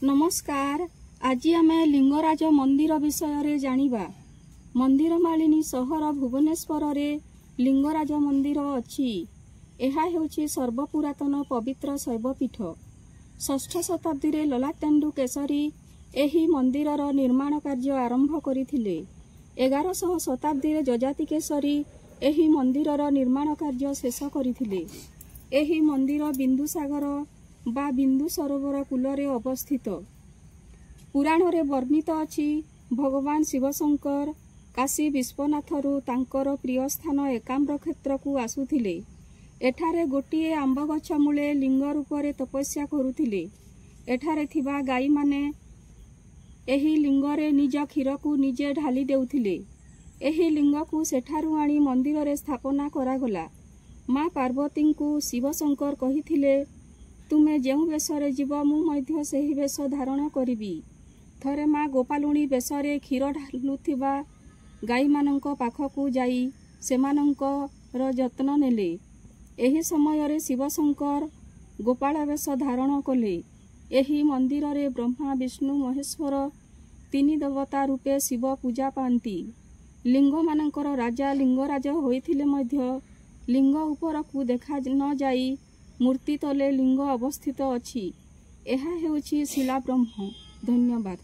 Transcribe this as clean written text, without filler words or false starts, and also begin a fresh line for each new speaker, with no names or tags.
नमस्कार। आज आम लिंगराज मंदिर विषय जानिबा। मंदिर मालिनी सहर भुवनेश्वर रे लिंगराज मंदिर अछि। एहा हेउछि सर्वपुरातन पवित्र शैवपीठ। 6ठ शताब्दी रे ललाटेन्दु केसरी एही मंदिरर निर्माण कार्य आरंभ करिथिले। 1100 शताब्दी रे जजाति केसरी एही मंदिरर निर्माण कार्य शेष करिथिले। एही मंदिर बिंदुसागर बा बिंदु सरोवर कूलरे अवस्थित। पुराण रे वर्णित अछि भगवान शिवशंकर काशी विश्वनाथरु तांकर प्रिय स्थान एकाम्र क्षेत्र को आसुथिले। एठारे गोटिए आंब गछ मूले लिंग रूपरे तपस्या करुथिले। एठारे थिबा गाई माने एही लिंगरे निज क्षीर को निजे ढाली देउथिले। एही लिंग को सेठारु आनी मंदिर रे स्थापना करागला। माँ पार्वती को शिवशंकर कहिथिले, तुमे जेउ बेशरे जीव मु मध्य सेही बेश धारण करिबी। थरे माँ गोपालुणी बेशरे क्षीर ढालुथिबा गाई मानंक पाखकु जाई सेमानंकर जत्न नेले। एही समय रे शिवशंकर गोपाल बेश धारण कले। एही मंदिर रे ब्रह्मा विष्णु महेश्वर तीन देवता रूपे शिव पूजा पांती। लिंग मानंकर राजा लिंगराज होइथिले मध्य लिंग ऊपर को देखा न जाई मूर्ति तले लिंग अवस्थित अछि। एहा हेउछि शिला ब्रह्म। धन्यवाद।